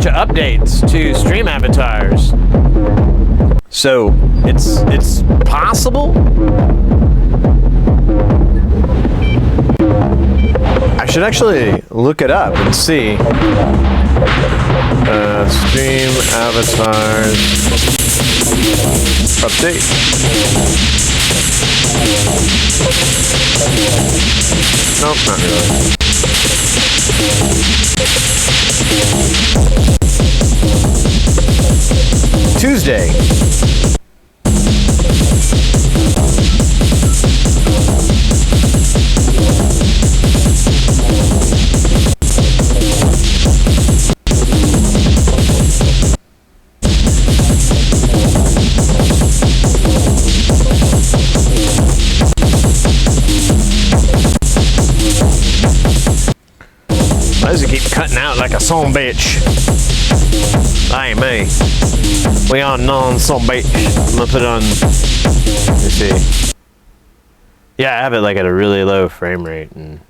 bunch of updates to stream avatars. So it's possible. I should actually look it up and see. Stream avatars update. Nope, not really. Tuesday. Why does it keep cutting out like a son bitch? Hey, me. We on non-son bitch. I'm gonna put it on. Let's see. Yeah, I have it like at a really low frame rate. And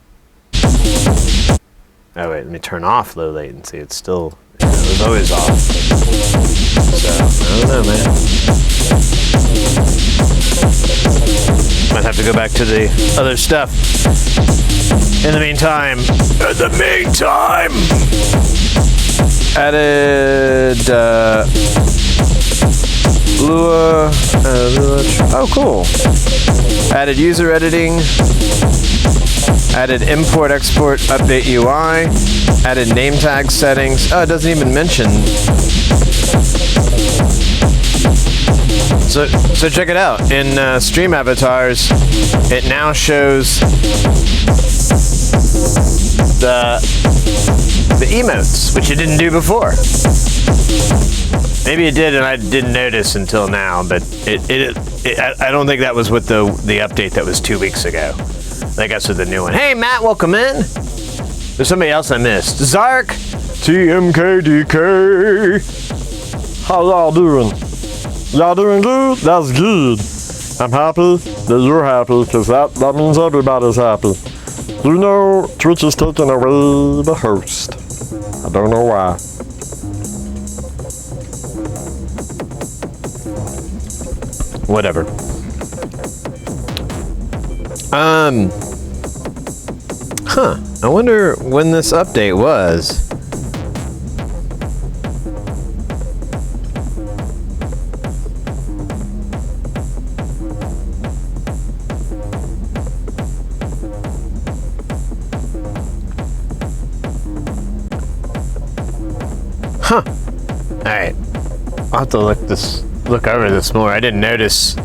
oh wait, let me turn off low latency. It's still, it was always off. So I don't know, man. Might have to go back to the other stuff. In the meantime, added Lua. Oh, cool. Added user editing. Added import export update UI. Added name tag settings. Oh, it doesn't even mention. So check it out. In stream avatars, it now shows the emotes, which it didn't do before. Maybe it did and I didn't notice until now, but I don't think that was with the update that was 2 weeks ago. I think that's with the new one. Hey Matt, welcome in. There's somebody else I missed. Zark, TMKDK. How y'all doing? Y'all doing good? That's good. I'm happy that you're happy, because that means everybody's happy. You know, Twitch is taking away the host. I don't know why. Whatever. I wonder when this update was. Huh. Alright. I'll have to look over this more. I didn't notice.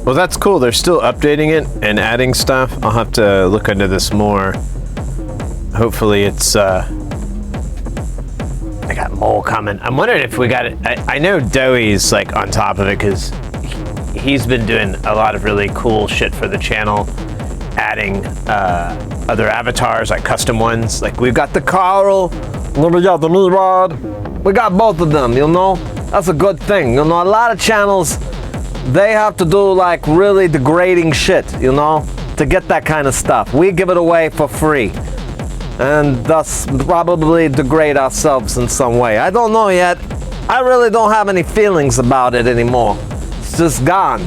Well, that's cool. They're still updating it and adding stuff. I'll have to look into this more. Hopefully it's, I got mole coming. I'm wondering if we got it. I know Doey's like on top of it because he's been doing a lot of really cool shit for the channel. Adding other avatars, like custom ones. Like we've got the Carl, Then we got the Mirod. we got both of them, you know? That's a good thing. You know, a lot of channels, they have to do like really degrading shit, you know, to get that kind of stuff. We give it away for free. And thus probably degrade ourselves in some way. I don't know yet. I really don't have any feelings about it anymore. It's just gone.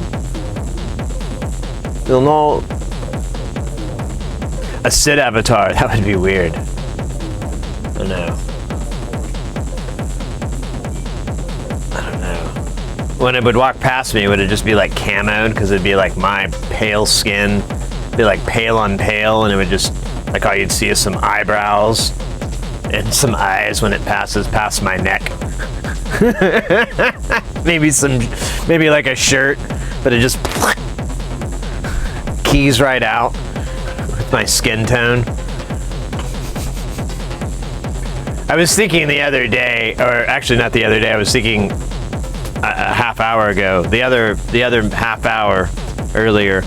You know, a Sid avatar, that would be weird. I don't know. When it would walk past me, would it just be like camoed? Because it'd be like my pale skin, be like pale on pale, and it would just, like all you'd see is some eyebrows and some eyes when it passes past my neck. maybe like a shirt, but it just keys right out with my skin tone. I was thinking the other day, or actually not the other day, I was thinking a half hour ago, the other half hour earlier,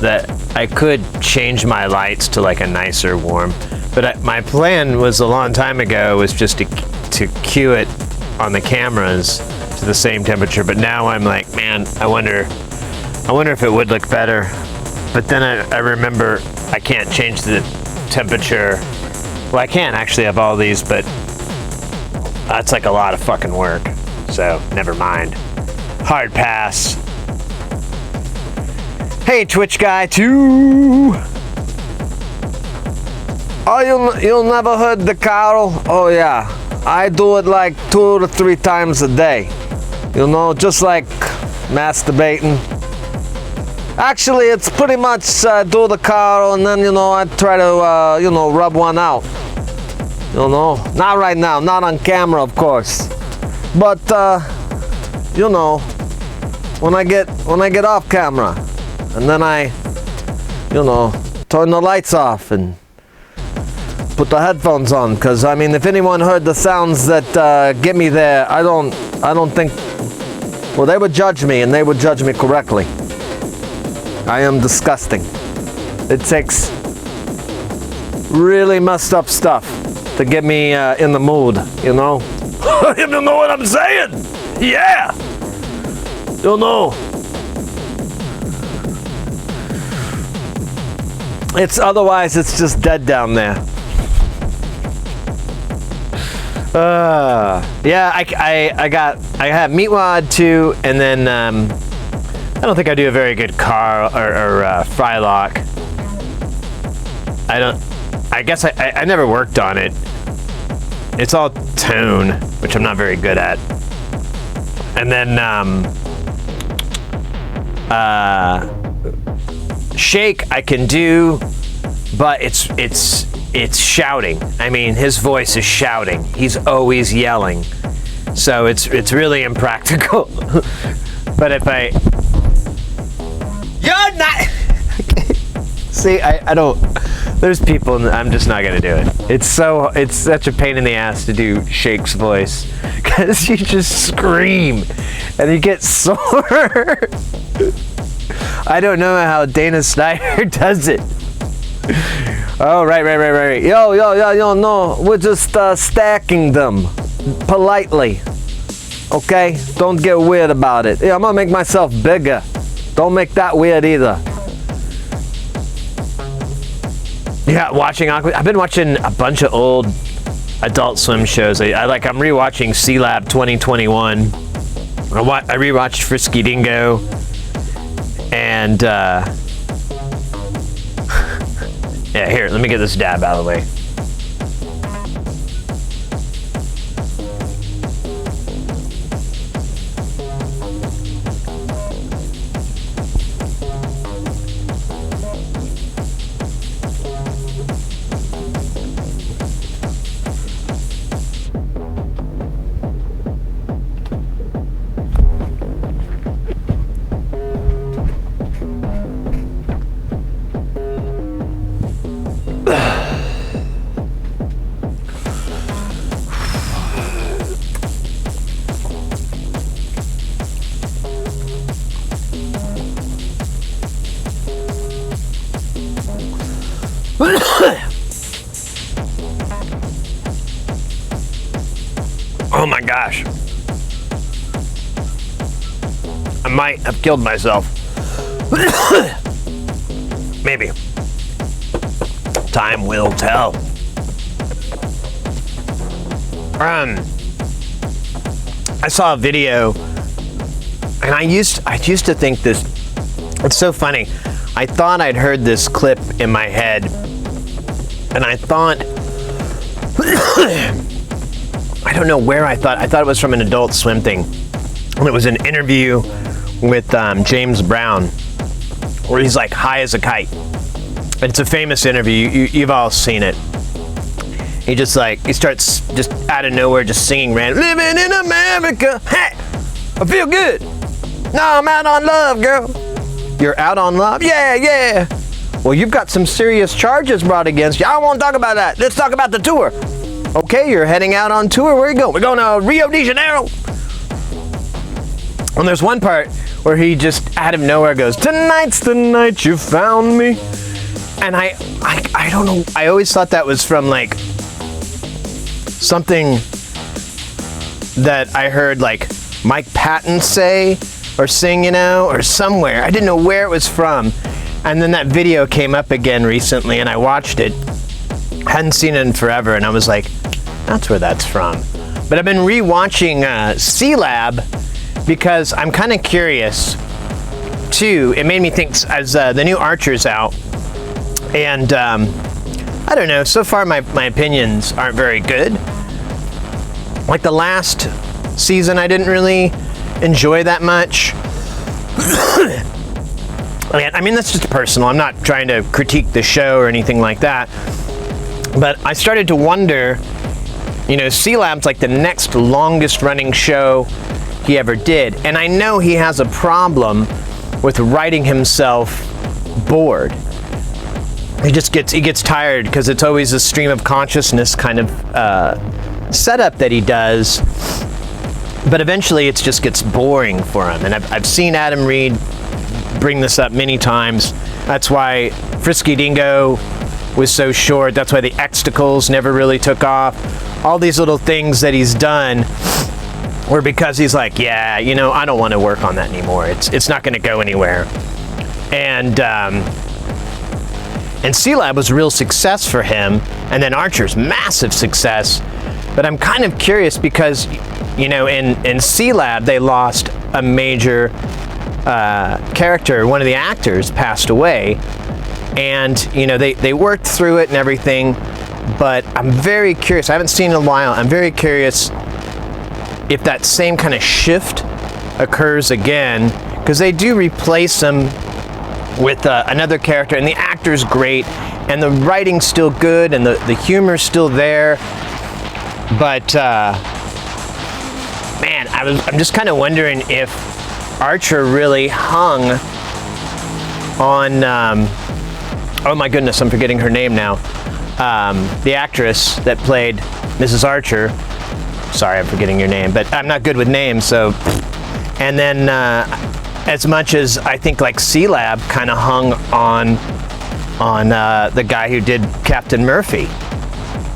that I could change my lights to like a nicer warm. But my plan was a long time ago was just to cue it on the cameras to the same temperature. But now I'm like, man, I wonder if it would look better. But then I remember I can't change the temperature Well, I can actually have all these, but that's like a lot of fucking work. So, never mind. Hard pass. Hey, Twitch guy 2. Oh, you never heard the Carol? Oh yeah, I do it like 2 to 3 times a day. You know, just like masturbating. Actually, it's pretty much do the Carol and then, you know, I try to, you know, rub one out. You know, not right now, not on camera, of course. But, you know, when I get off camera, and then I, you know, turn the lights off and put the headphones on, because I mean, if anyone heard the sounds that get me there, I don't think, well, they would judge me, and they would judge me correctly. I am disgusting. It takes really messed up stuff to get me in the mood, you know? You know what I'm saying? Yeah! You know. Otherwise, it's just dead down there. Yeah, I have Meatwad 2, and then I don't think I do a very good car or fry lock. I guess I never worked on it. It's all tone, which I'm not very good at. And then shake I can do, but it's shouting. I mean, his voice is shouting. He's always yelling. So it's really impractical. But if you're not see, I don't, there's people, and I'm just not gonna do it. It's such a pain in the ass to do Shake's voice, because you just scream and you get sore. I don't know how Dana Snyder does it. Oh, right. Yo, no, we're just stacking them politely. Okay? Don't get weird about it. Yeah, I'm gonna make myself bigger. Don't make that weird either. Yeah, watching Aqua. I've been watching a bunch of old Adult Swim shows. I'm rewatching C-Lab 2021. I rewatched Frisky Dingo. And yeah, here, let me get this dab out of the way. Oh my gosh. I might have killed myself. Maybe. Time will tell. I saw a video, and I used to think this. It's so funny. I thought I'd heard this clip in my head, and I thought, I don't know where I thought it was from an Adult Swim thing. And it was an interview with James Brown, where he's like high as a kite. It's a famous interview. You've all seen it. He starts just out of nowhere just singing random, living in America, hey, I feel good. No, I'm out on love, girl. You're out on love? Yeah. Well, you've got some serious charges brought against you. I don't want to talk about that. Let's talk about the tour. Okay, you're heading out on tour. Where are you going? We're going to Rio de Janeiro. And there's one part where he just out of nowhere goes, tonight's the night you found me. And I don't know. I always thought that was from like something that I heard like Mike Patton say or sing, you know, or somewhere. I didn't know where it was from. And then that video came up again recently, and I watched it. Hadn't seen it in forever, and I was like, that's where that's from. But I've been rewatching C-Lab because I'm kind of curious too. It made me think as the new Archer's out, and I don't know, so far my opinions aren't very good. Like the last season I didn't really enjoy that much. I mean, that's just personal. I'm not trying to critique the show or anything like that. But I started to wonder, you know, C-Lab's like the next longest running show he ever did. And I know he has a problem with writing himself bored. He gets tired because it's always a stream of consciousness kind of setup that he does. But eventually it just gets boring for him. And I've seen Adam Reed bring this up many times. That's why Frisky Dingo was so short. That's why the Xtacles never really took off. All these little things that he's done were because he's like, yeah, you know, I don't want to work on that anymore. It's not going to go anywhere. And C-Lab was a real success for him. And then Archer's massive success. But I'm kind of curious because, you know, in C-Lab, they lost a major character. One of the actors passed away. And, you know, they worked through it and everything. But I'm very curious. I haven't seen it in a while. I'm very curious if that same kind of shift occurs again. Because they do replace him with another character. And the actor's great. And the writing's still good. And the humor's still there. But, man, I'm just kind of wondering if Archer really hung on, oh my goodness, I'm forgetting her name now. The actress that played Mrs. Archer. Sorry, I'm forgetting your name, but I'm not good with names, so. And then, as much as I think like C-Lab kind of hung on the guy who did Captain Murphy.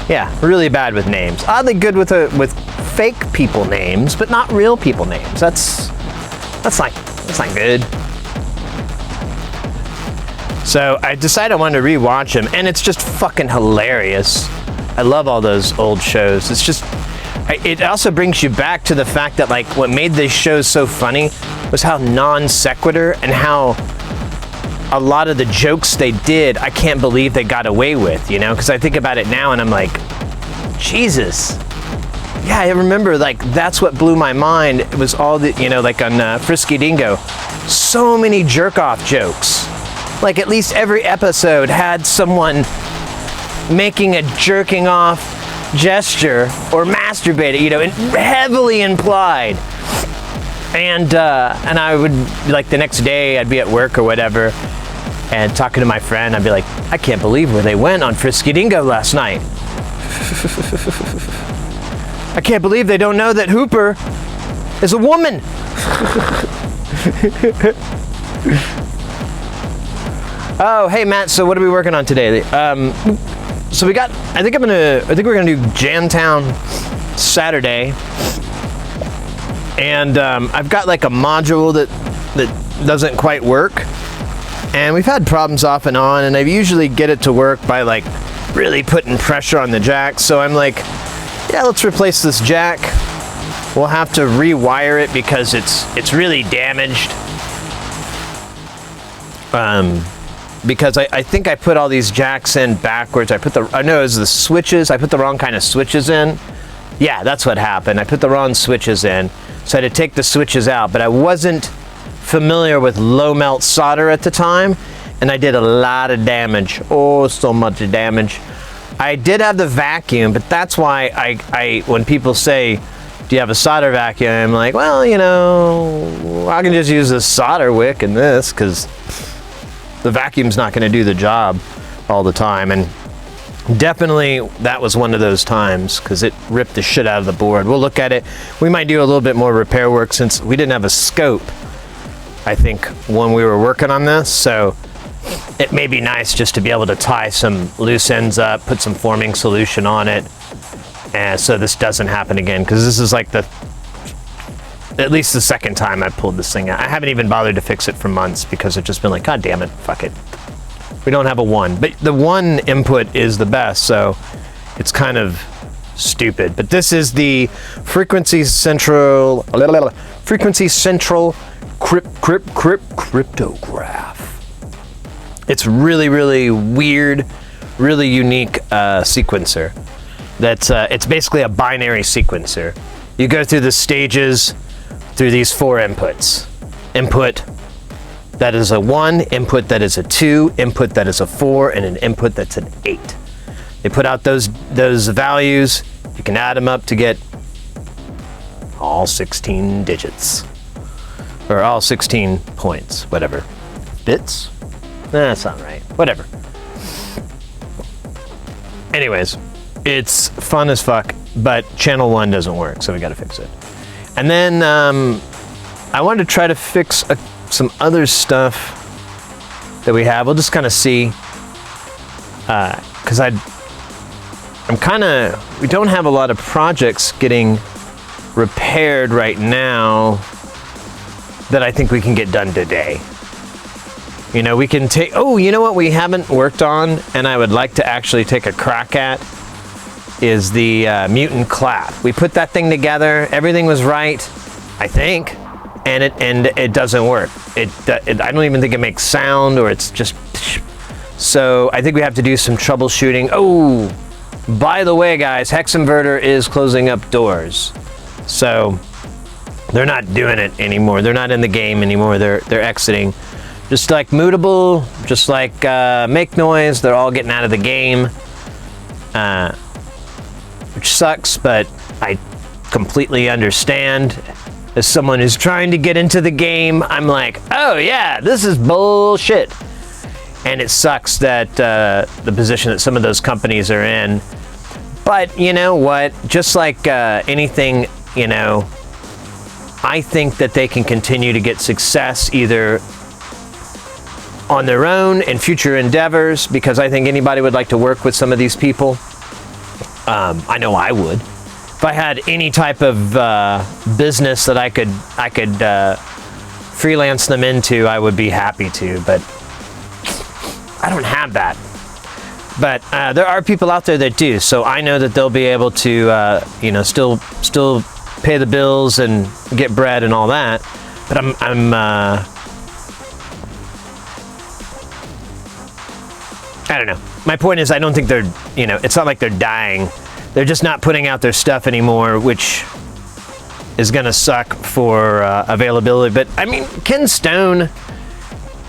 Yeah, really bad with names. Oddly good with fake people names, but not real people names. That's not good. So I decided I wanted to rewatch him, and it's just fucking hilarious. I love all those old shows. It's just, it also brings you back to the fact that like what made these shows so funny was how non sequitur and how a lot of the jokes they did, I can't believe they got away with, you know? Because I think about it now and I'm like, Jesus. Yeah, I remember like that's what blew my mind. It was all the, you know, like on Frisky Dingo, so many jerk off jokes. Like at least every episode had someone making a jerking off gesture or masturbating, you know, and heavily implied. And I would, like the next day I'd be at work or whatever and talking to my friend, I'd be like, I can't believe where they went on Frisky Dingo last night. I can't believe they don't know that Hooper is a woman. Oh, hey Matt, so what are we working on today? So we got, I think we're gonna do Jamtown Saturday. And I've got like a module that doesn't quite work. And we've had problems off and on, and I usually get it to work by like really putting pressure on the jack. So I'm like, yeah, let's replace this jack. We'll have to rewire it because it's really damaged. Because I think I put all these jacks in backwards. I know it was the switches. I put the wrong kind of switches in. Yeah, that's what happened. I put the wrong switches in. So I had to take the switches out, but I wasn't familiar with low melt solder at the time, and I did a lot of damage. Oh, so much damage. I did have the vacuum, but that's why I when people say, do you have a solder vacuum? I'm like, well, you know, I can just use this solder wick and this, because the vacuum's not going to do the job all the time. And definitely that was one of those times because it ripped the shit out of the board. We'll look at it. We might do a little bit more repair work since we didn't have a scope, I think, when we were working on this. So it may be nice just to be able to tie some loose ends up, put some forming solution on it, and so this doesn't happen again, because this is like at least the second time I pulled this thing out. I haven't even bothered to fix it for months because I've just been like, God damn it, fuck it. We don't have a 1, but the 1 input is the best, so it's kind of stupid. But this is the frequency central cryptograph. It's really, really weird, really unique sequencer. It's basically a binary sequencer. You go through the stages through these 4 inputs. Input that is a 1, input that is a 2, input that is a 4, and an input that's an 8. They put out those values. You can add them up to get all 16 digits. Or all 16 points, whatever. Bits? That's not right. Whatever. Anyways, it's fun as fuck, but channel 1 doesn't work, so we gotta fix it. And then I wanted to try to fix some other stuff that we have. We'll just kind of see, because we don't have a lot of projects getting repaired right now that I think we can get done today. You know, we can take, you know what we haven't worked on and I would like to actually take a crack at is the mutant clap. We put that thing together, everything was right, I think, and it doesn't work. I don't even think it makes sound, or it's just, so I think we have to do some troubleshooting. Oh, by the way, guys, Hex Inverter is closing up doors. So they're not doing it anymore. They're not in the game anymore. They're exiting. Just like Mutable, just like Make Noise, they're all getting out of the game, which sucks, but I completely understand. As someone who's trying to get into the game, I'm like, oh yeah, this is bullshit. And it sucks that the position that some of those companies are in. But you know what? Just like anything, you know, I think that they can continue to get success either on their own in future endeavors, because I think anybody would like to work with some of these people. I know I would. If I had any type of business that I could freelance them into, I would be happy to, but I don't have that. But there are people out there that do, so I know that they'll be able to, you know, still pay the bills and get bread and all that. But I don't know. My point is, I don't think they're, you know, it's not like they're dying. They're just not putting out their stuff anymore, which is gonna suck for availability. But I mean, Ken Stone,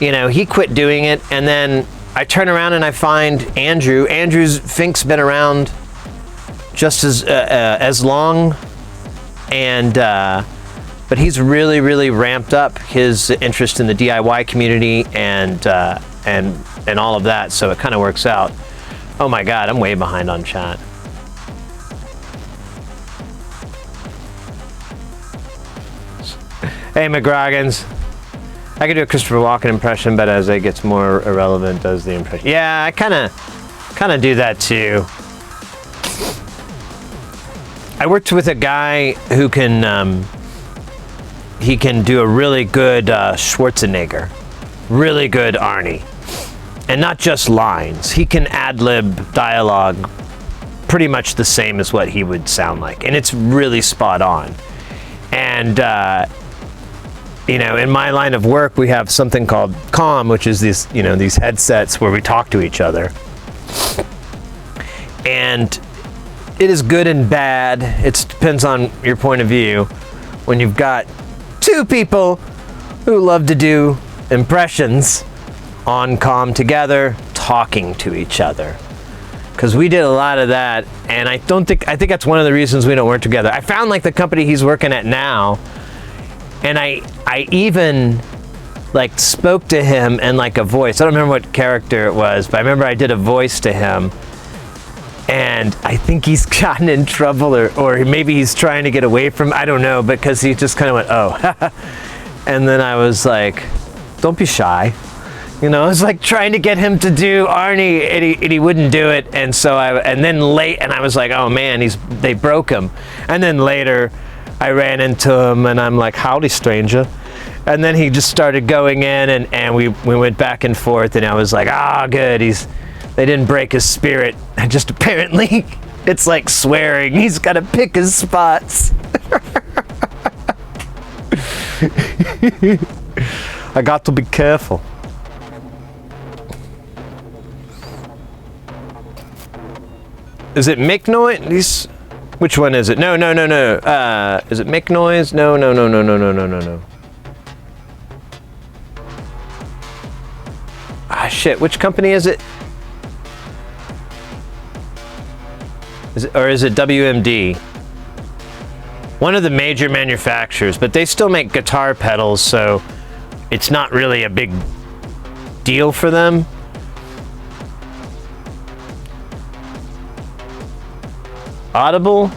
you know, he quit doing it, and then I turn around and I find Andrew. Fink's been around just as long, and but he's really, really ramped up his interest in the DIY community and all of that. So it kind of works out. Oh my God, I'm way behind on chat. Hey, McGroggins. I could do a Christopher Walken impression, but as it gets more irrelevant, does the impression. Yeah, I kind of do that too. I worked with a guy who can, he can do a really good Schwarzenegger, really good Arnie, and not just lines. He can ad-lib dialogue pretty much the same as what he would sound like, and it's really spot on. And you know, in my line of work, we have something called Comm, which is these, you know, these headsets where we talk to each other. And it is good and bad. It depends on your point of view. When you've got two people who love to do impressions on Comm together, talking to each other. Because we did a lot of that, and I think that's one of the reasons we don't work together. I found like the company he's working at now, and I even like spoke to him in like a voice. I don't remember what character it was, but I remember I did a voice to him, and I think he's gotten in trouble, or maybe he's trying to get away from, I don't know, because he just kind of went, oh. And then I was like, don't be shy. You know, I was like trying to get him to do Arnie, and he wouldn't do it. And so I was like, oh man, they broke him. And then later I ran into him and I'm like, howdy stranger. And then he just started going in, and we went back and forth, and I was like, ah, good, they didn't break his spirit. And just apparently, it's like swearing. He's got to pick his spots. I got to be careful. Is it make noise? Which one is it? No. Is it make noise? No. Ah, shit. Which company is it? Or is it WMD? One of the major manufacturers, but they still make guitar pedals, so it's not really a big deal for them. Audible?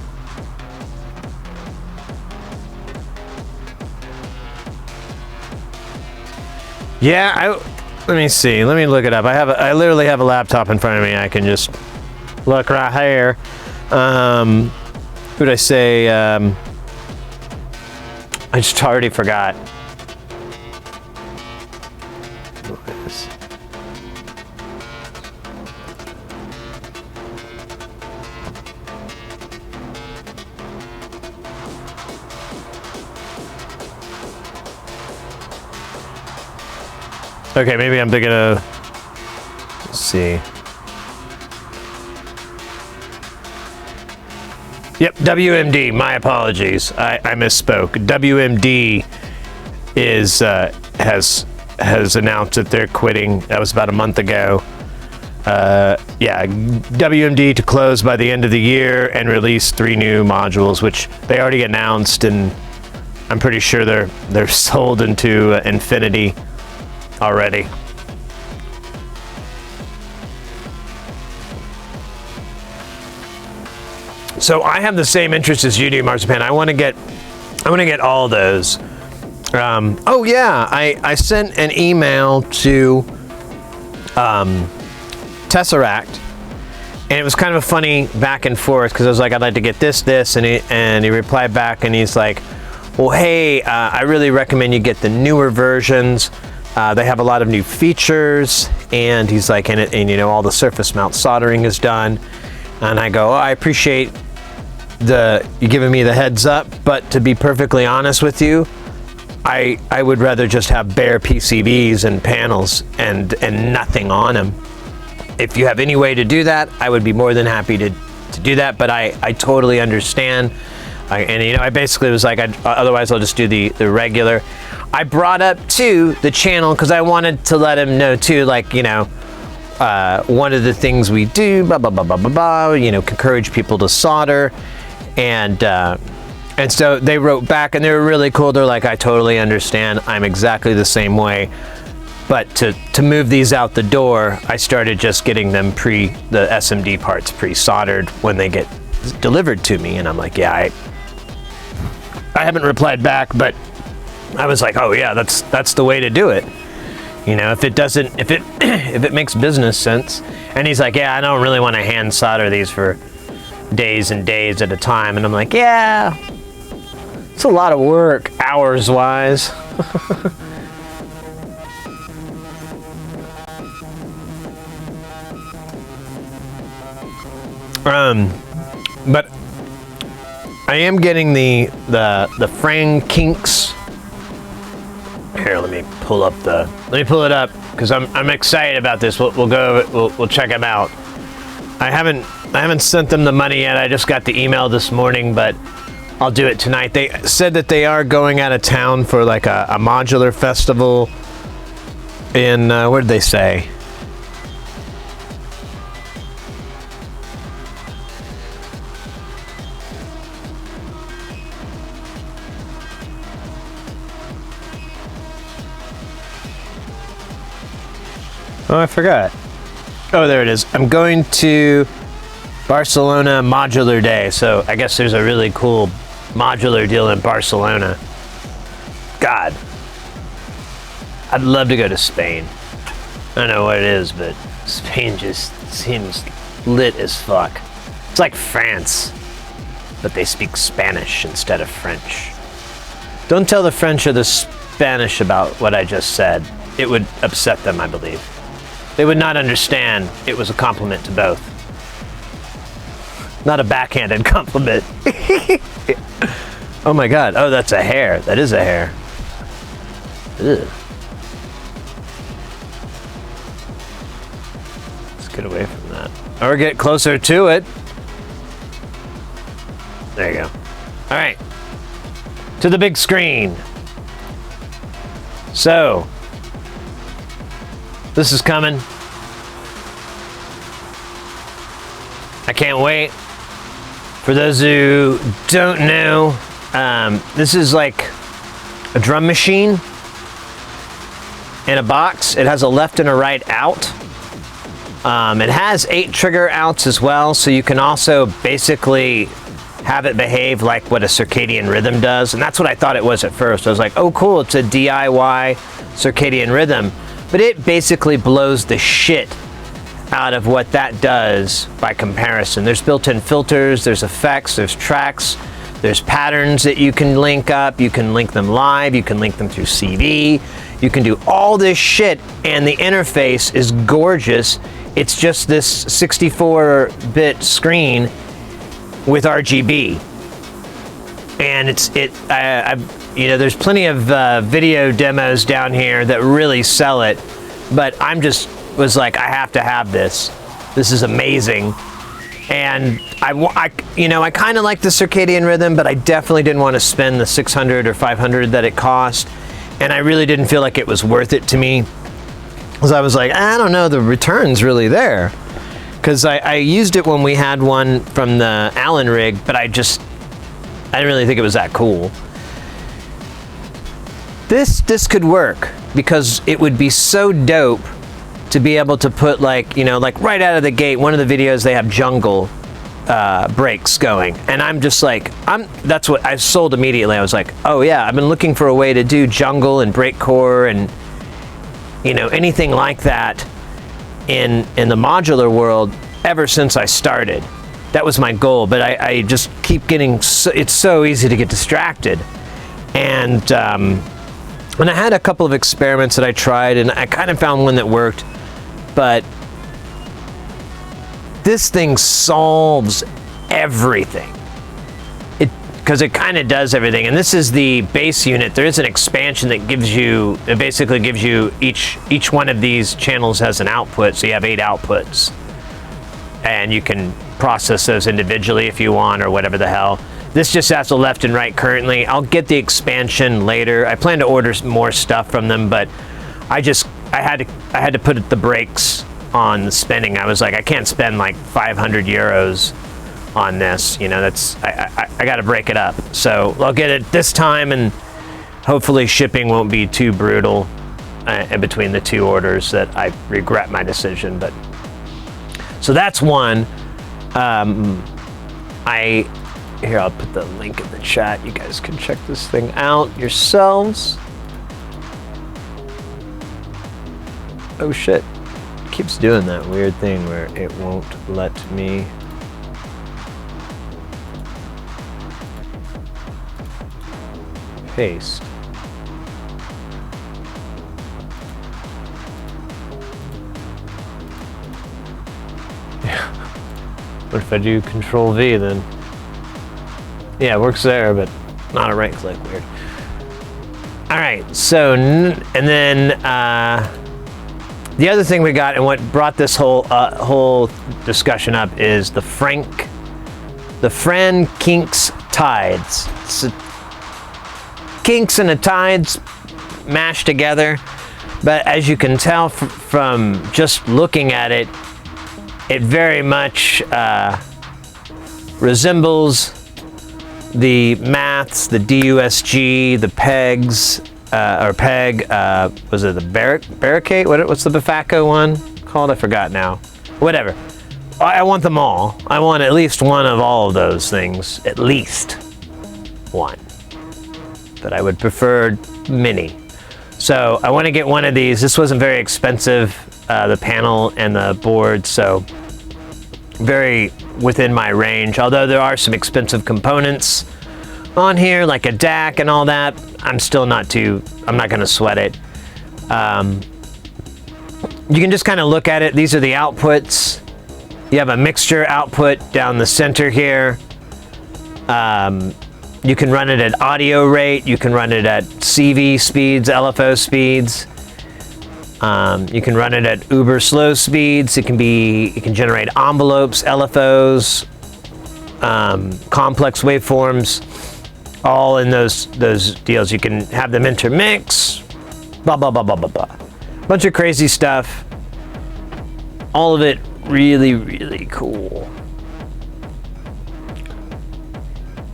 Yeah, let me see. Let me look it up. I literally have a laptop in front of me. I can just look right here. Who'd I say? I just already forgot. Okay, maybe I'm thinking of, let's see. Yep, WMD, my apologies. I misspoke. WMD has announced that they're quitting. That was about a month ago. Yeah, WMD to close by the end of the year and release 3 new modules, which they already announced, and I'm pretty sure they're sold into infinity already. So I have the same interest as you do, Marzipan. I want to get all those. Oh yeah, I sent an email to Tesseract, and it was kind of a funny back and forth because I was like, I'd like to get this, and he replied back, and he's like, well, hey, I really recommend you get the newer versions. They have a lot of new features, and he's like, and you know, all the surface mount soldering is done. And I go, oh, I appreciate you giving me the heads up, but to be perfectly honest with you, I would rather just have bare PCBs and panels and nothing on them. If you have any way to do that, I would be more than happy to do that, but I totally understand. And you know, I basically was like, otherwise I'll just do the regular. I brought up too the channel because I wanted to let him know too, like, you know, one of the things we do, blah blah blah blah blah blah, you know, encourage people to solder, and so they wrote back, and they were really cool. They're like, I totally understand. I'm exactly the same way. But to move these out the door, I started just getting them the SMD parts pre-soldered when they get delivered to me, and I'm like, yeah, I haven't replied back, but I was like, oh yeah, that's the way to do it. You know, if it makes business sense. And he's like, yeah, I don't really want to hand solder these for days and days at a time. And I'm like, yeah, it's a lot of work, hours wise. But I am getting the Frang Kinks. Here, let me pull it up because I'm excited about this. We'll check them out. I haven't sent them the money yet. I just got the email this morning, but I'll do it tonight. They said that they are going out of town for like a modular festival in what did they say? Oh, I forgot. Oh, there it is. I'm going to Barcelona Modular Day, so I guess there's a really cool modular deal in Barcelona. God, I'd love to go to Spain. I don't know what it is, but Spain just seems lit as fuck. It's like France, but they speak Spanish instead of French. Don't tell the French or the Spanish about what I just said, it would upset them, I believe. They would not understand it was a compliment to both. Not a backhanded compliment. Oh my God. Oh, that's a hair. That is a hair. Ugh. Let's get away from that. Or get closer to it. There you go. All right. To the big screen. So, this is coming. I can't wait. For those who don't know, this is like a drum machine in a box. It has a left and a right out. It has 8 trigger outs as well, so you can also basically have it behave like what a circadian rhythm does. And that's what I thought it was at first. I was like, oh cool, it's a DIY circadian rhythm. But it basically blows the shit out of what that does by comparison. There's built-in filters, there's effects, there's tracks, there's patterns that you can link up, you can link them live, you can link them through CD, you can do all this shit, and the interface is gorgeous. It's just this 64-bit screen with RGB, and there's plenty of video demos down here that really sell it, but I was like, I have to have this. This is amazing, and I kind of like the circadian rhythm, but I definitely didn't want to spend the $600 or $500 that it cost, and I really didn't feel like it was worth it to me, because I was like, I don't know, the return's really there. Because I used it when we had one from the Allen rig, but I didn't really think it was that cool. This could work, because it would be so dope to be able to put like right out of the gate, one of the videos they have jungle breaks going, and I'm just like, that's what I sold immediately. I was like, oh yeah, I've been looking for a way to do jungle and breakcore and anything like that in the modular world ever since I started. That was my goal, but I just keep getting it's so easy to get distracted. And I had a couple of experiments that I tried, and I kind of found one that worked, but this thing solves everything. Because it kind of does everything. And this is the base unit. There is an expansion that basically gives you each one of these channels has an output, so you have 8 outputs. And you can process those individually if you want, or whatever the hell. This just has a left and right currently. I'll get the expansion later. I plan to order more stuff from them, but I had to put the brakes on the spending. I was like, I can't spend like 500 euros on this, I got to break it up. So I'll get it this time, and hopefully shipping won't be too brutal in between the 2 orders that I regret my decision. But so that's one. Here, I'll put the link in the chat. You guys can check this thing out yourselves. Oh shit, it keeps doing that weird thing where it won't let me. Paste. What if I do Control V then? Yeah, it works there, but not a right click. Weird. All right, so and then the other thing we got, and what brought this whole discussion up, is the Fran Kinks Tides. It's Kinks and the Tides mashed together, but as you can tell from just looking at it, it very much resembles the maths, the DUSG, the pegs, was it the barricade? What's the Bafacco one called? I forgot now. Whatever. I want them all. I want at least one of all of those things. At least one. But I would prefer many. So I want to get one of these. This wasn't very expensive, the panel and the board, so very within my range. Although there are some expensive components on here, like a DAC and all that, I'm not gonna sweat it. You can just kind of look at it. These are the outputs. You have a mixture output down the center here. You can run it at audio rate. You can run it at CV speeds, LFO speeds. You can run it at uber slow speeds. It can generate envelopes, LFOs, complex waveforms, all in those deals. You can have them intermix, blah, blah, blah, blah, blah, blah. Bunch of crazy stuff. All of it really, really cool.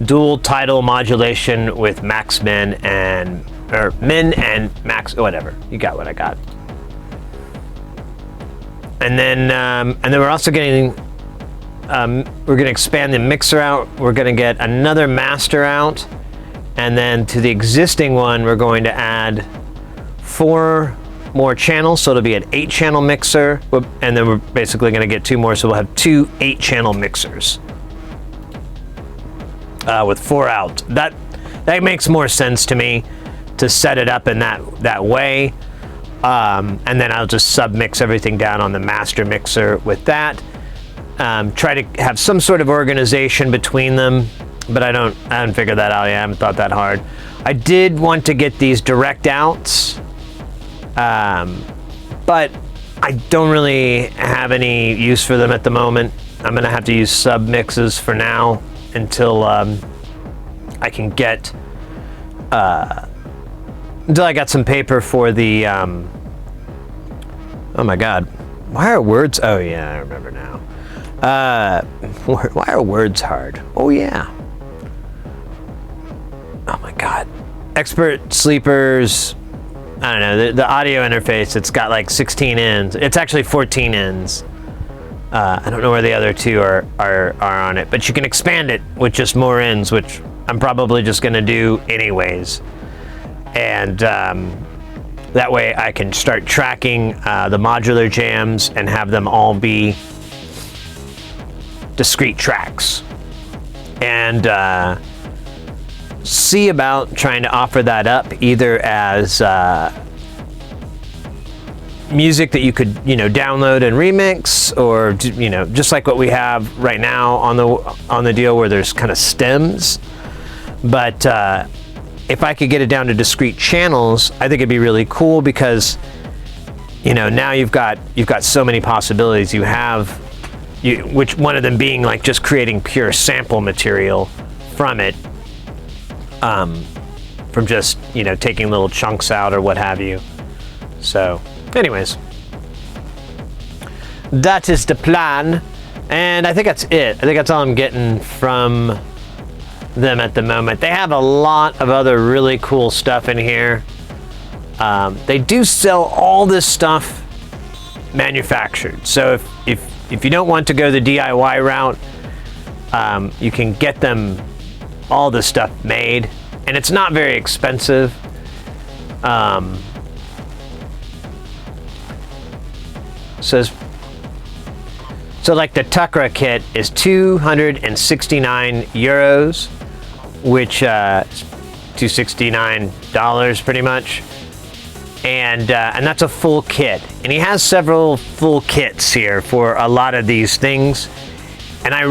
Dual tidal modulation with max min and max, whatever. You got what I got. And then we're also getting, we're gonna expand the mixer out. We're gonna get another master out. And then to the existing one, we're going to add 4 more channels. So it'll be an 8-channel mixer. And then we're basically gonna get 2 more. So we'll have 2 8-channel mixers. With 4 out. That makes more sense to me to set it up in that way. And then I'll just submix everything down on the master mixer with that. Try to have some sort of organization between them, but I haven't figured that out yet. I haven't thought that hard. I did want to get these direct outs, but I don't really have any use for them at the moment. I'm gonna have to use sub mixes for now until I can get until I got some paper for the oh my god, why are words, oh yeah, I remember now. Why are words hard? Oh yeah. Oh my god. Expert sleepers, I don't know, the audio interface, it's got like 16 ends. It's actually 14 ends. I don't know where the other 2 are on it, but you can expand it with just more ends, which I'm probably just gonna do anyways. And that way I can start tracking the modular jams and have them all be discrete tracks. And see about trying to offer that up either as music that you could, download and remix, or just like what we have right now on the deal where there's kind of stems. But if I could get it down to discrete channels, I think it'd be really cool because now you've got so many possibilities. You have which one of them being like just creating pure sample material from it, from just taking little chunks out or what have you. So anyways, that is the plan, and I think that's it. I think that's all I'm getting from them at the moment. They have a lot of other really cool stuff in here. They do sell all this stuff manufactured, so if you don't want to go the DIY route, you can get them all this stuff made, and it's not very expensive. So like the Tukra kit is 269 euros, which $269 pretty much, and that's a full kit. And he has several full kits here for a lot of these things. And I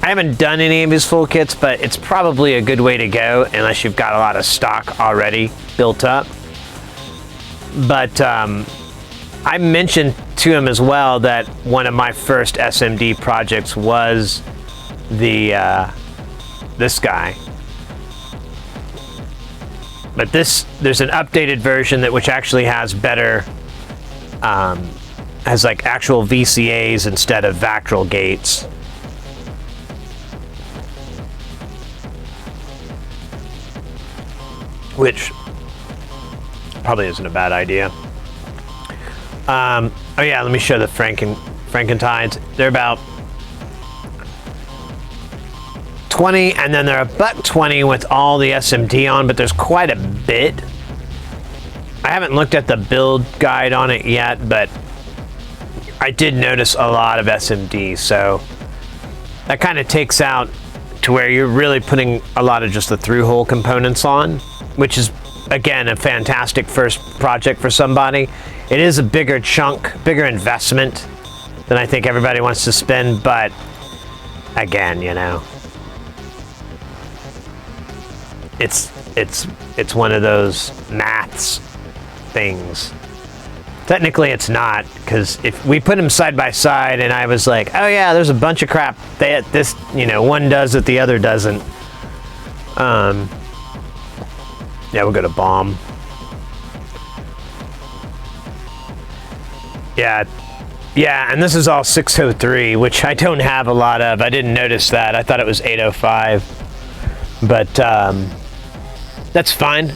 haven't done any of his full kits, but it's probably a good way to go unless you've got a lot of stock already built up. But I mentioned to him as well that one of my first SMD projects was this guy. But there's an updated version which actually has better, has like actual VCAs instead of Vactral gates. Which probably isn't a bad idea. Oh yeah, let me show the Frankentides. They're about 20, and then they're $120 with all the SMD on, but there's quite a bit. I haven't looked at the build guide on it yet, but I did notice a lot of SMD, so that kind of takes out to where you're really putting a lot of just the through hole components on, which is, again, a fantastic first project for somebody. It is a bigger chunk, bigger investment than I think everybody wants to spend, but again, you know, it's one of those maths things. Technically it's not, because if we put them side by side and I was like, oh yeah, there's a bunch of crap that this, you know, one does it, the other doesn't. Yeah, we'll go to bomb. Yeah, and this is all 603, which I don't have a lot of. I didn't notice that. I thought it was 805, but that's fine.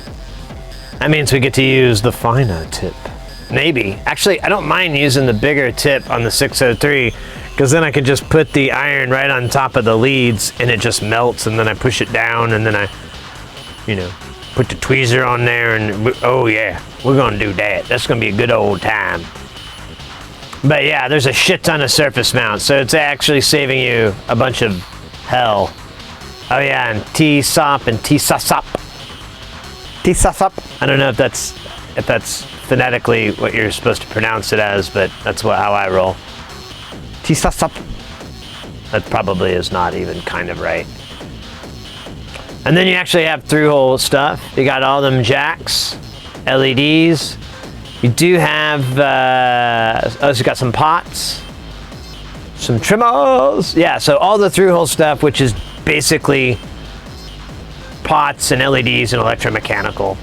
That means we get to use the finer tip. Maybe. Actually, I don't mind using the bigger tip on the 603, because then I can just put the iron right on top of the leads and it just melts, and then I push it down, and then I, you know, put the tweezer on there, and oh yeah, we're gonna do that. That's gonna be a good old time. But yeah, there's a shit ton of surface mounts, so it's actually saving you a bunch of hell. Oh yeah, and T-SOP and T-SOP. T-SOP. I don't know if that's phonetically what you're supposed to pronounce it as, but that's how I roll. T-SOP. That probably is not even kind of right. And then you actually have through-hole stuff. You got all them jacks, LEDs. You do have, so you got some pots, some trimmers. Yeah, so all the through-hole stuff, which is basically pots and LEDs and electromechanical,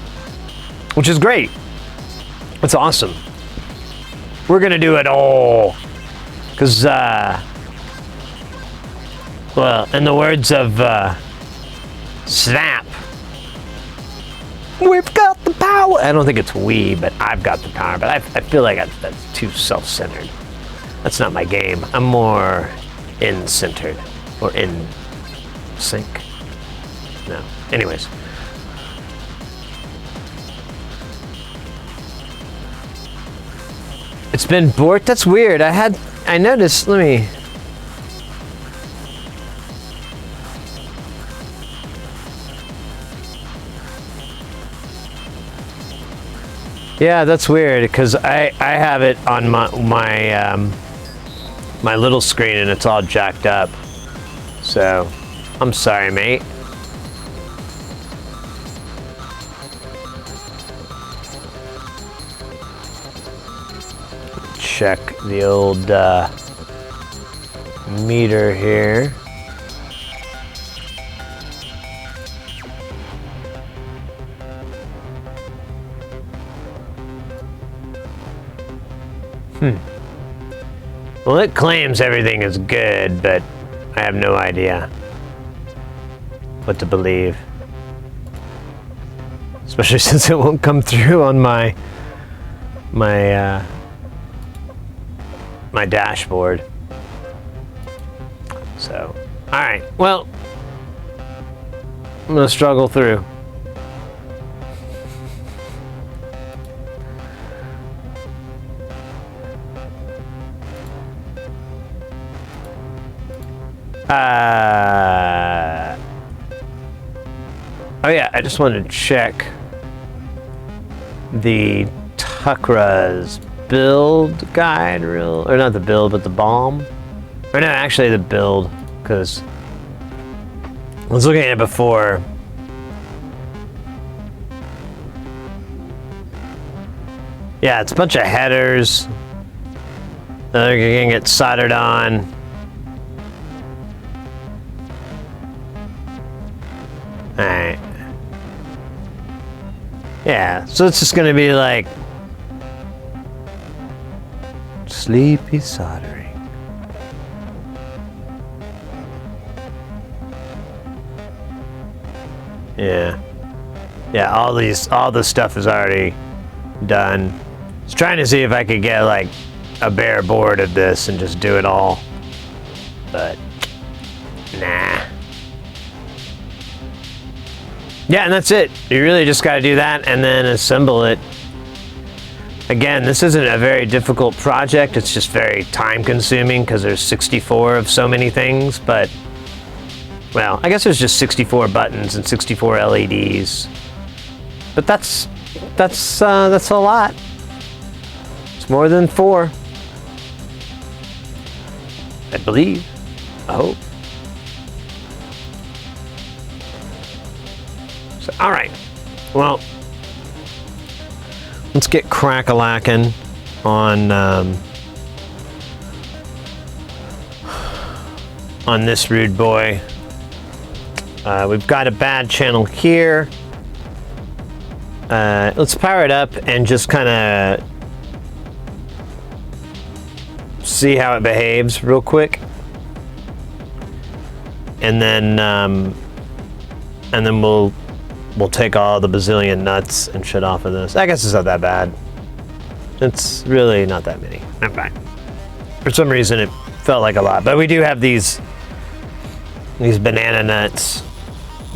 which is great. It's awesome. We're gonna do it all, because, well, in the words of Snap, we've got the power. I don't think it's we, but I've got the power. But I feel like that's too self-centered. That's not my game. I'm more in-centered, or in sync. No. Anyways. It's been bored. That's weird. I noticed. Let me. Yeah, that's weird, because I have it on my little screen and it's all jacked up. So, I'm sorry, mate. Check the old meter here. Well, it claims everything is good, but I have no idea what to believe. Especially since it won't come through on my dashboard. So, all right. Well, I'm gonna struggle through. Oh yeah, I just wanted to check the Tuckra's build guide, or not the build, but the bomb. Or no, actually the build, because I was looking at it before. Yeah, it's a bunch of headers that are gonna get soldered on. Alright. Yeah, so it's just gonna be like sleepy soldering. Yeah. Yeah, all this stuff is already done. I was trying to see if I could get like a bare board of this and just do it all. But nah. Yeah, and that's it. You really just got to do that and then assemble it. Again, this isn't a very difficult project. It's just very time consuming because there's 64 of so many things, but Well, I guess there's just 64 buttons and 64 LEDs. But that's a lot. It's more than 4. I believe. I hope. So, all right. Well, let's get crack-a-lackin' on this rude boy. We've got a bad channel here. Let's power it up and just kind of see how it behaves real quick, and then we'll take all the bazillion nuts and shit off of this. I guess it's not that bad. It's really not that many. I'm fine. For some reason, it felt like a lot, but we do have these banana nuts,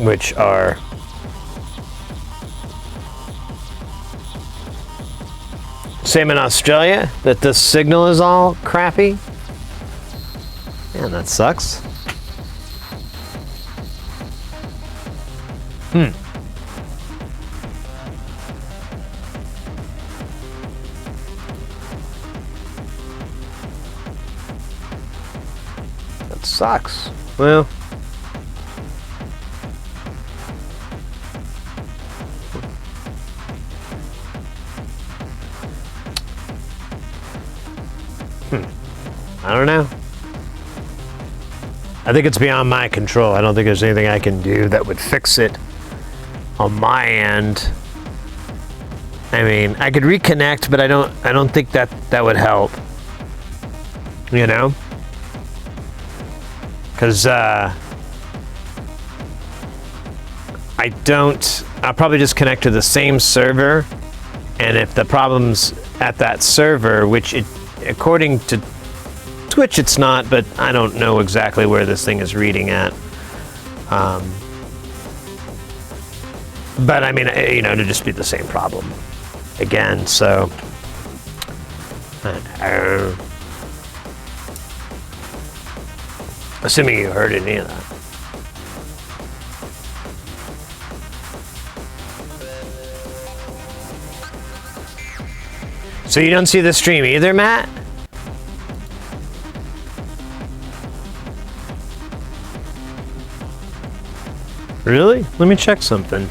which are same in Australia, that the signal is all crappy. Man, that sucks. That sucks. Well, I don't know. I think it's beyond my control. I don't think there's anything I can do that would fix it on my end. I mean, I could reconnect, but I don't think that would help. You know? Because I'll probably just connect to the same server, and if the problem's at that server, which according to Twitch it's not, but I don't know exactly where this thing is reading at. But I mean, you know, it'd just be the same problem again, so assuming you heard any of that. So you don't see the stream either, Matt? Really? Let me check something.